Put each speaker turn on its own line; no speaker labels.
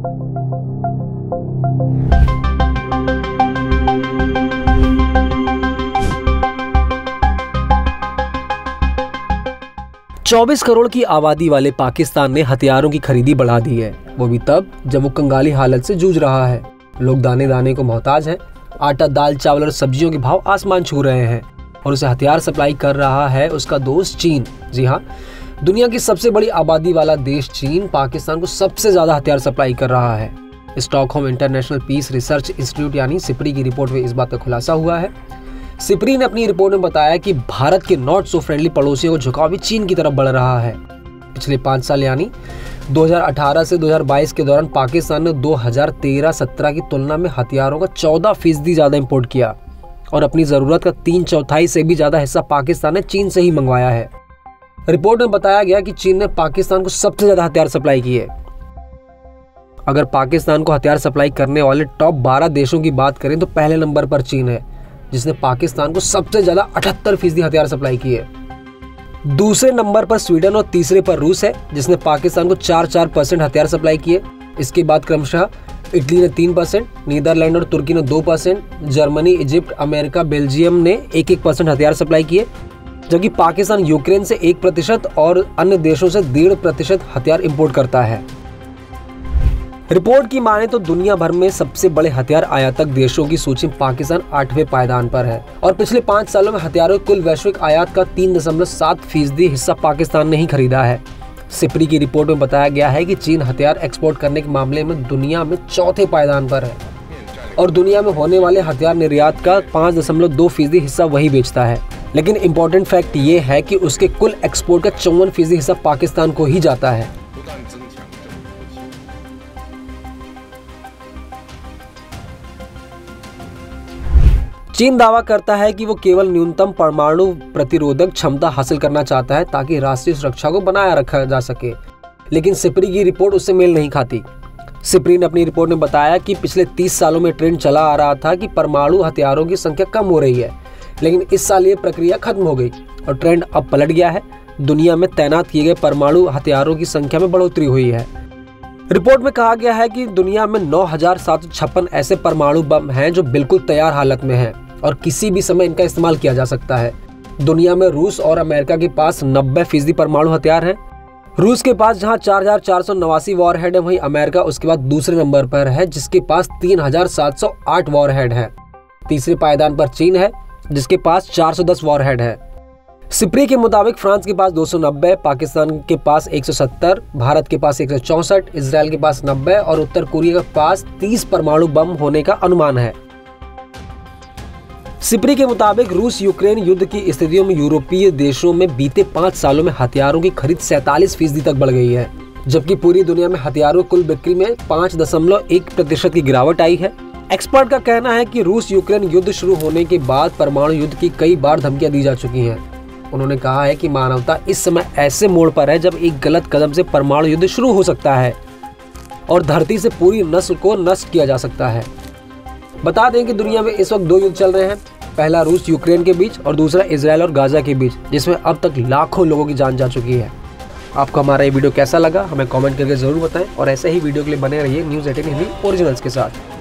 चौबीस करोड़ की आबादी वाले पाकिस्तान ने हथियारों की खरीदी बढ़ा दी है, वो भी तब जब वो कंगाली हालत से जूझ रहा है। लोग दाने दाने को मोहताज हैं। आटा, दाल, चावल और सब्जियों के भाव आसमान छू रहे हैं और उसे हथियार सप्लाई कर रहा है उसका दोस्त चीन। जी हाँ, दुनिया की सबसे बड़ी आबादी वाला देश चीन पाकिस्तान को सबसे ज्यादा हथियार सप्लाई कर रहा है। Stockholm International Peace Research Institute यानी सिपरी की रिपोर्ट में इस बात का खुलासा हुआ है। सिपरी ने अपनी रिपोर्ट में बताया कि भारत के नॉट सो फ्रेंडली पड़ोसियों का झुकाव भी चीन की तरफ बढ़ रहा है। पिछले 5 साल यानी 2018 से 2022 के दौरान पाकिस्तान ने 2013-17 की तुलना में हथियारों का 14% ज्यादा इंपोर्ट किया और अपनी जरूरत का 3/4 से भी ज्यादा हिस्सा पाकिस्तान ने चीन से ही मंगवाया है। रिपोर्ट में बताया गया कि चीन ने पाकिस्तान को सबसे ज्यादा हथियार सप्लाई किए। अगर पाकिस्तान को हथियार सप्लाई करने वाले टॉप 12 देशों की बात करें तो पहले नंबर पर चीन है, जिसने पाकिस्तान को सबसे ज्यादा 78% हथियार सप्लाई किए। दूसरे नंबर पर स्वीडन और तीसरे पर रूस है, जिसने पाकिस्तान को 4% हथियार सप्लाई किए। इसके बाद क्रमशः इटली ने 3%, नीदरलैंड और तुर्की ने 2%, जर्मनी, इजिप्ट, अमेरिका, बेल्जियम ने 1% हथियार सप्लाई किए, जबकि पाकिस्तान यूक्रेन से 1% और अन्य देशों से 1.5% हथियार इंपोर्ट करता है। रिपोर्ट की माने तो दुनिया भर में सबसे बड़े हथियार आयातक देशों की सूची में पाकिस्तान 8वें पायदान पर है और पिछले 5 सालों में हथियारों के कुल वैश्विक आयात का 3.7% हिस्सा पाकिस्तान ने ही खरीदा है। सिपरी की रिपोर्ट में बताया गया है कि चीन हथियार एक्सपोर्ट करने के मामले में दुनिया में 4थे पायदान पर है और दुनिया में होने वाले हथियार निर्यात का 5.2% हिस्सा वही बेचता है। लेकिन इम्पोर्टेंट फैक्ट ये है कि उसके कुल एक्सपोर्ट का 54% हिस्सा पाकिस्तान को ही जाता है। चीन दावा करता है कि वो केवल न्यूनतम परमाणु प्रतिरोधक क्षमता हासिल करना चाहता है ताकि राष्ट्रीय सुरक्षा को बनाए रखा जा सके, लेकिन सिपरी की रिपोर्ट उससे मेल नहीं खाती। सिपरी ने अपनी रिपोर्ट में बताया कि पिछले 30 सालों में ट्रेंड चला आ रहा था कि परमाणु हथियारों की संख्या कम हो रही है, लेकिन इस साल ये प्रक्रिया खत्म हो गई और ट्रेंड अब पलट गया है। दुनिया में तैनात किए गए परमाणु हथियारों की संख्या में बढ़ोतरी हुई है। रिपोर्ट में कहा गया है कि दुनिया में 9,756 ऐसे परमाणु बम हैं जो बिल्कुल तैयार हालत में हैं और किसी भी समय इनका इस्तेमाल किया जा सकता है। दुनिया में रूस और अमेरिका के पास 90% परमाणु हथियार हैं। रूस के पास जहां 4,489 वॉरहेड है, वहीं अमेरिका उसके बाद दूसरे नंबर पर है, जिसके पास 3,708 वॉरहेड है। तीसरे पायदान पर चीन है, जिसके पास 410 वॉरहेड है। सिपरी के मुताबिक फ्रांस के पास 290, पाकिस्तान के पास 170, भारत के पास 164, इजराइल के पास 90 और उत्तर कोरिया के पास 30 परमाणु बम होने का अनुमान है। सिपरी के मुताबिक रूस यूक्रेन युद्ध की स्थितियों में यूरोपीय देशों में बीते 5 सालों में हथियारों की खरीद 47% तक बढ़ गई है, जबकि पूरी दुनिया में हथियारों कुल बिक्री में 5.1% की गिरावट आई है। एक्सपर्ट का कहना है कि रूस यूक्रेन युद्ध शुरू होने के बाद परमाणु युद्ध की कई बार धमकियां दी जा चुकी हैं। उन्होंने कहा है कि मानवता इस समय ऐसे मोड़ पर है जब एक गलत कदम से परमाणु युद्ध शुरू हो सकता है और धरती से पूरी नस्ल को नष्ट किया जा सकता है। बता दें कि दुनिया में इस वक्त 2 युद्ध चल रहे हैं, पहला रूस यूक्रेन के बीच और दूसरा इजराइल और गाजा के बीच, जिसमें अब तक लाखों लोगों की जान जा चुकी है। आपको हमारा ये वीडियो कैसा लगा हमें कमेंट करके जरूर बताएं और ऐसे ही वीडियो के लिए बने रहिए न्यूज़ 18 हिंदी ओरिजिनल्स के साथ।